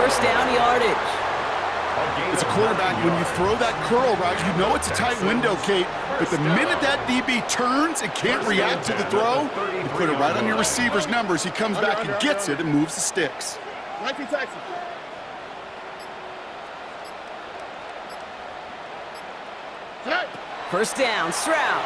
first down yardage. It's a quarterback, when you throw that curl route, you know it's a tight window, Kate, but the minute that DB turns and can't react to the throw, you put it right on your receiver's numbers. He comes back and gets it and moves the sticks. First down, Stroud.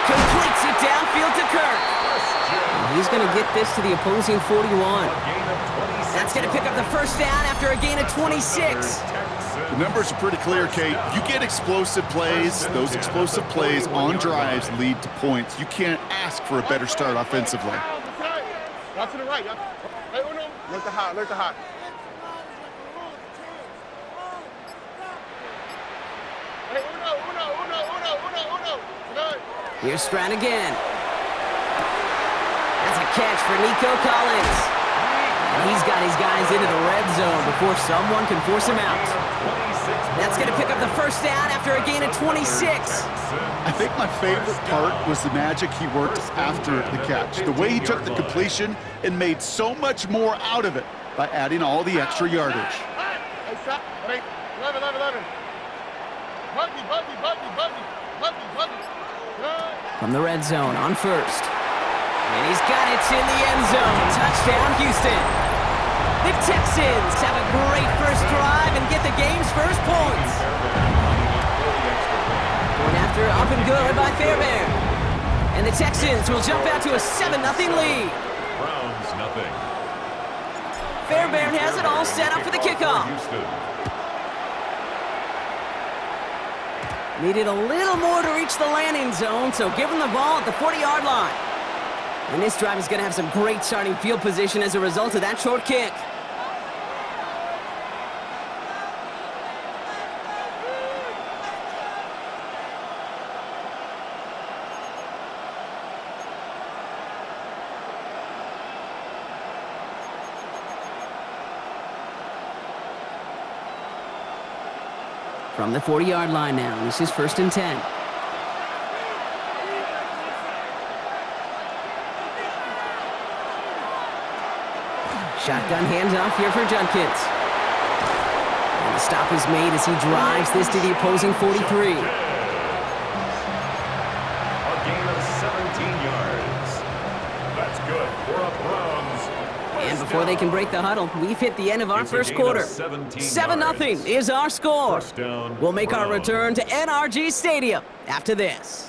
Completes it downfield to Kirk. And he's going to get this to the opposing 41. That's going to pick up the first down after a gain of 26. The numbers are pretty clear, Kate. You get explosive plays. Those explosive plays on drives lead to points. You can't ask for a better start offensively. Out to the right. Look the hot. Here's Stroud again. That's a catch for Nico Collins. And he's got his guys into the red zone before someone can force him out. That's going to pick up the first down after a gain of 26. I think my favorite part was the magic he worked after the catch. The way he took the completion and made so much more out of it by adding all the extra yardage. From the red zone on first. And he's got it in the end zone. Touchdown, Houston. The Texans have a great first drive and get the game's first points. Going after up and good by Fairbairn. And the Texans will jump out to a 7-0 lead. Browns nothing. Fairbairn has it all set up for the kickoff. Needed a little more to reach the landing zone, so give him the ball at the 40-yard line. And this drive is going to have some great starting field position as a result of that short kick. From the 40-yard line now, this is 1st and 10. Shotgun handoff here for Judkins. And the stop is made as he drives this to the opposing 43. A gain of 17 yards. That's good for a Browns. And before they can break the huddle, we've hit the end of our first quarter. 7-0 is our score. We'll make our return to NRG Stadium after this.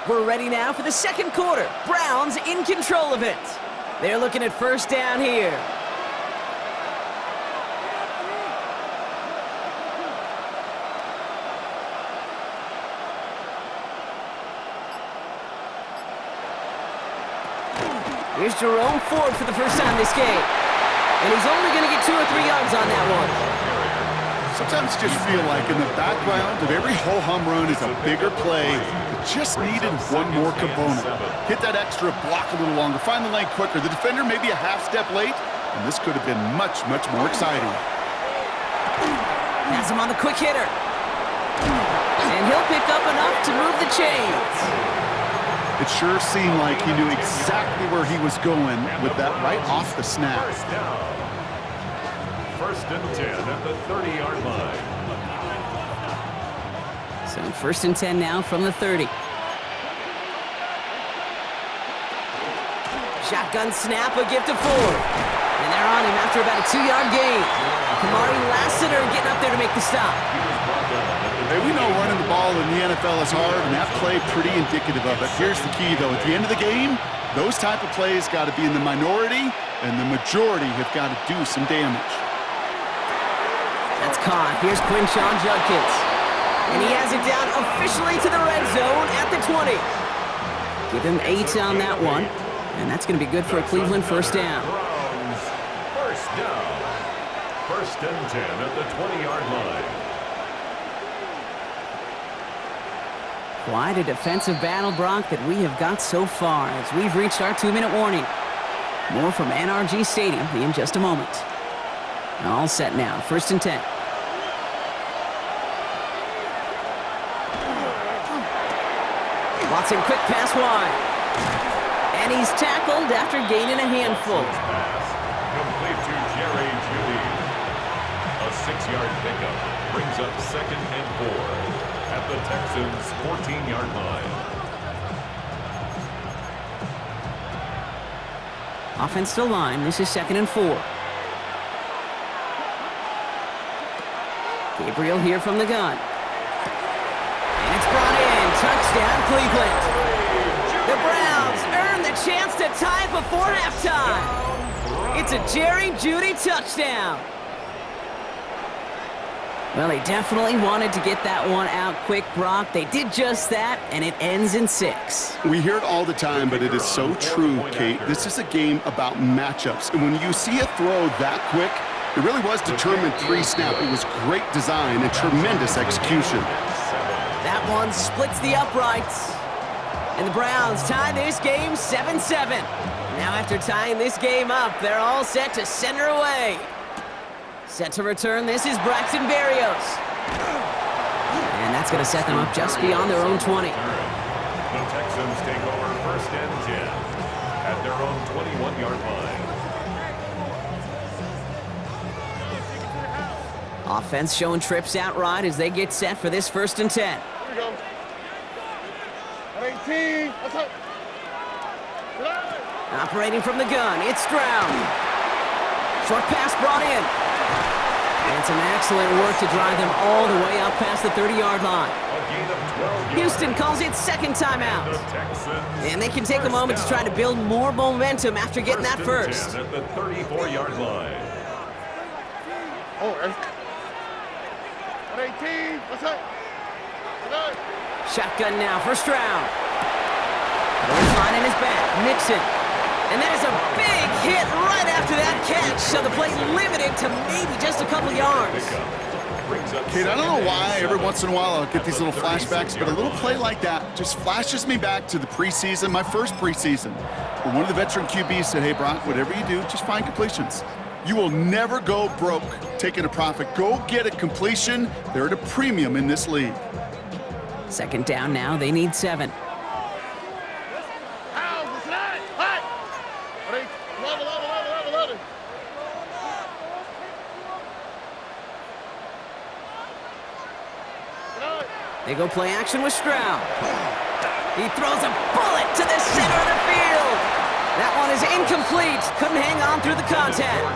We're ready now for the second quarter. Browns in control of it. They're looking at first down here. Here's Jerome Ford for the first time this game. And he's only going to get 2 or 3 yards on that one. Sometimes you just feel like in the background of every ho-hum run is a bigger play. Just needed one more component. Hit that extra block a little longer. Find the lane quicker. The defender may be a half step late, and this could have been much, much more exciting. Has him on the quick hitter. And he'll pick up enough to move the chains. It sure seemed like he knew exactly where he was going with that right off the snap. First and 10 at the 30-yard line. So 1st and 10 now from the 30. Shotgun snap, a gift to Ford. And they're on him after about a 2-yard gain. Kamari Lassiter getting up there to make the stop. Hey, we know running the ball in the NFL is hard, and that play pretty indicative of it. Here's the key, though. At the end of the game, those type of plays got to be in the minority, and the majority have got to do some damage. That's caught. Here's Quinshawn Judkins. And he has it down officially to the red zone at the 20. Give him 8 on that one. And that's going to be good for a Cleveland first down. First down. 1st and 10 at the 20-yard line. Quite a defensive battle, Brock, that we have got so far as we've reached our 2-minute warning. More from NRG Stadium in just a moment. All set now, 1st and 10. Watson, quick pass wide. And he's tackled after gaining a handful. Pass complete to Jerry Jeudy. A 6-yard pickup brings up 2nd and 4 at the Texans' 14-yard line. Offensive line, this is 2nd and 4. Gabriel here from the gun. And it's brought in. Touchdown, Cleveland. The Browns earn the chance to tie it before halftime. It's a Jerry Jeudy touchdown. Well, they definitely wanted to get that one out quick, Brock. They did just that, and it ends in 6. We hear it all the time, but it is so true, Kate. This is a game about matchups. And when you see a throw that quick, it really was determined pre-snap. It was great design and tremendous execution. That one splits the uprights. And the Browns tie this game 7-7. Now after tying this game up, they're all set to center away. Set to return, this is Braxton Berrios. And that's going to set them up just beyond their own 20. The Texans take over 1st and 10 at their own 21-yard line. Offense showing trips out right as they get set for this 1st and 10. Here we go. At 18. That's it. Operating from the gun, it's Stroud. Short pass brought in. And some excellent work to drive them all the way up past the 30-yard line. A gain of 12 Houston calls it 2nd timeout. And they can take a moment to try to build more momentum after getting that first. At the 34-yard line. Oh, at 18. That's it. Shotgun now for Stroud. There's line in his back. Nixon. And that is a big hit right after that catch. So the play limited to maybe just a couple yards. Kate, I don't know why every once in a while I'll get these little flashbacks, but a little play like that just flashes me back to the preseason, my first preseason, where one of the veteran QBs said, hey, Brock, whatever you do, just find completions. You will never go broke taking a profit. Go get a completion. They're at a premium in this league. 2nd down now. They need 7. They go play action with Stroud. He throws a bullet to the center of the field. That one is incomplete. Couldn't hang on through the contact.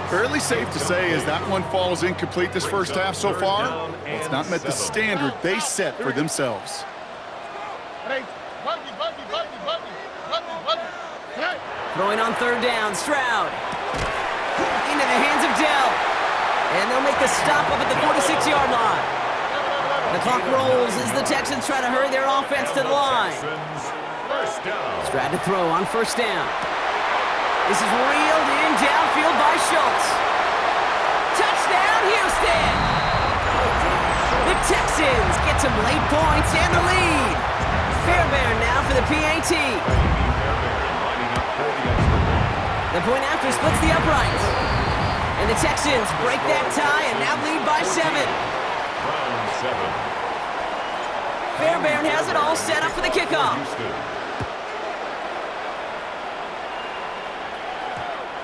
Fairly safe to say as that one falls incomplete this first half so far, well, it's not met the standard they set for themselves. Throwing on 3rd down, Stroud. Into the hands of Dell. And they'll make the stop up at the 46-yard line. The clock rolls as the Texans try to hurry their offense to the line. Stroud to throw on 1st down. This is reeled in downfield by Schultz. Touchdown, Houston! The Texans get some late points and the lead. Fairbairn now for the PAT. The point after splits the uprights. And the Texans break that tie and now lead by 7. Fairbairn has it all set up for the kickoff.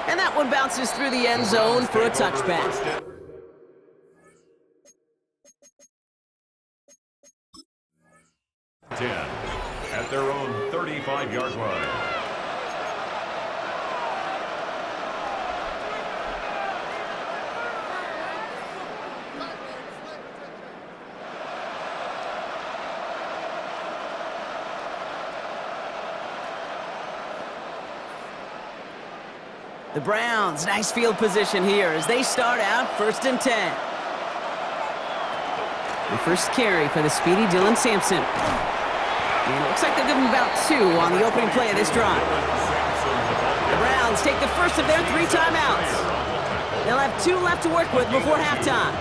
And that one bounces through the end zone for a touchback. At their own 35-yard line. The Browns, nice field position here as they start out 1st and 10. The first carry for the speedy Dylan Sampson. And it looks like they'll give him about 2 on the opening play of this drive. The Browns take the first of their 3 timeouts. They'll have 2 left to work with before halftime.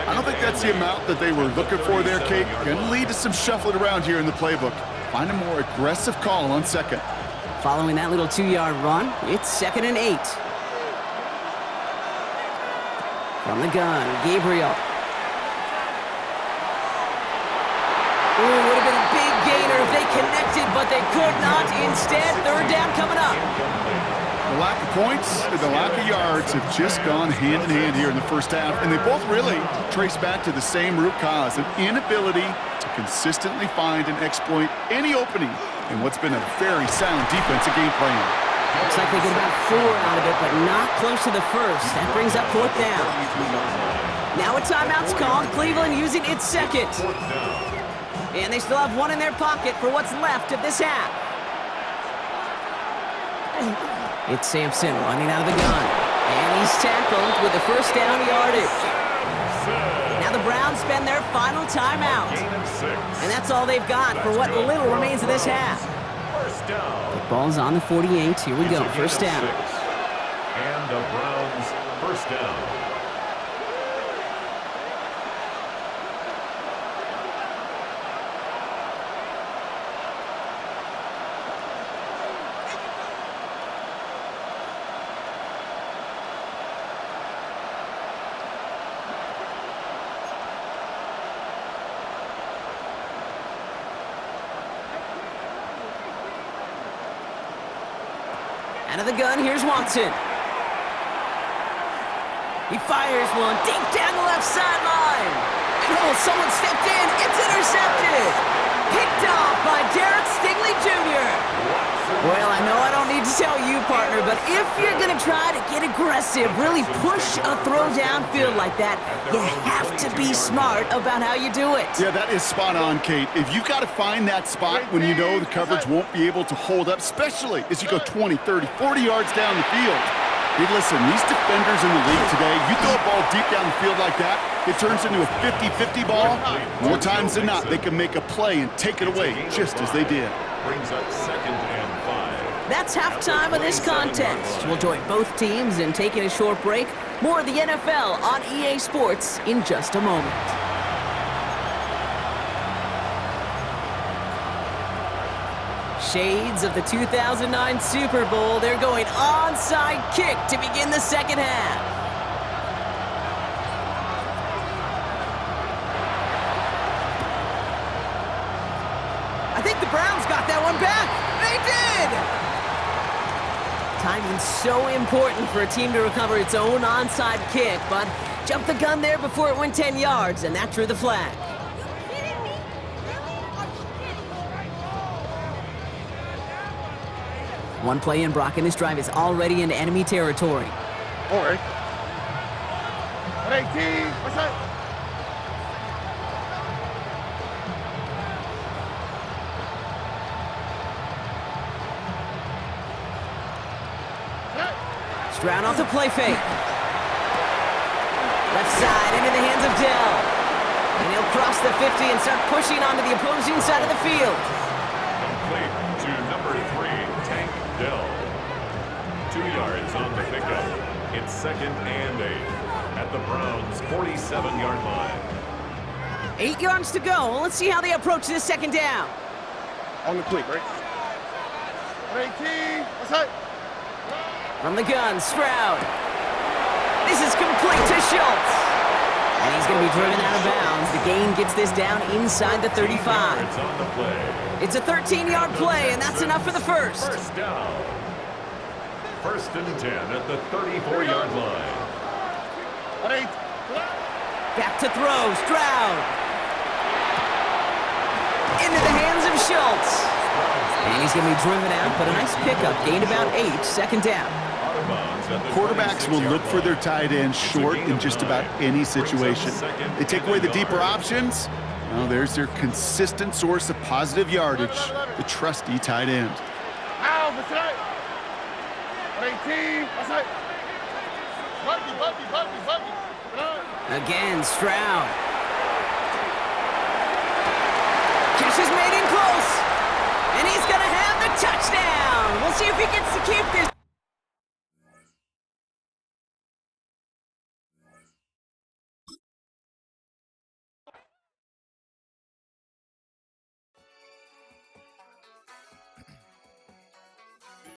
I don't think that's the amount that they were looking for there, Kate. Going to lead to some shuffling around here in the playbook. Find a more aggressive call on 2nd. Following that little 2-yard run, it's 2nd and 8. From the gun, Gabriel. Ooh, would have been a big gainer if they connected, but they could not. Instead, 3rd down coming up. The lack of points and the lack of yards have just gone hand in hand here in the first half, and they both really trace back to the same root cause, an inability to consistently find and exploit any opening in what's been a very sound defensive game plan. Looks like they get about 4 out of it, but not close to the first. That brings up 4th down. Now a timeout's called. Cleveland using its 2nd. And they still have 1 in their pocket for what's left of this half. It's Sampson running out of the gun. And he's tackled with the 1st down yardage. Now the Browns spend their final timeout. And that's all they've got for what little remains of this half. The ball's on the 48. Here we go. 1st down. And the Browns 1st down. Out of the gun, here's Watson. He fires one deep down the left sideline. And oh, someone stepped in. It's intercepted. Picked off by Derek Stingley Jr. Well, I know I don't need to tell you, partner, but if you're going to try to get aggressive, really push a throw downfield like that, you have to be smart about how you do it. Yeah, that is spot on, Kate. If you've got to find that spot when you know the coverage won't be able to hold up, especially as you go 20, 30, 40 yards down the field. Hey, listen, these defenders in the league today, you throw a ball deep down the field like that, it turns into a 50-50 ball. More times than not, they can make a play and take it away just as they did. Brings up 2nd and 5. That's halftime of this contest. We'll join both teams in taking a short break. More of the NFL on EA Sports in just a moment. Shades of the 2009 Super Bowl. They're going onside kick to begin the 2nd half. I think the Browns got that one back. They did! Timing's so important for a team to recover its own onside kick, but jumped the gun there before it went 10 yards, and that drew the flag. One play in, Brock, and this drive is already into enemy territory. All right. 18. What's that? Stroud off the play fake. Left side into the hands of Dell. And he'll cross the 50 and start pushing onto the opposing side of the field. Complete to number 3, Tank Dell. 2 yards on the pickup. It's 2nd and 8 at the Browns' 47-yard line. 8 yards to go. Let's see how they approach this 2nd down. On the click, right? 18. What's that? From the gun, Stroud. This is complete to Schultz. And he's going to be driven out of bounds. The gain gets this down inside the 35. On the play. It's a 13-yard play, and that's enough for the first. 1st down. 1st and 10 at the 34-yard line. 8. Back to throw, Stroud. Into the hands of Schultz. And he's going to be driven out, but a nice pickup. Gained about 8, 2nd down. Quarterbacks will look for their tight end short in just about any situation. They take away the deeper options. Well, there's their consistent source of positive yardage, the trusty tight end. Ow, what's that? 18. What's that? Buggy. Again, Stroud. Catch is made in close. And he's going to have the touchdown. We'll see if he gets to keep this.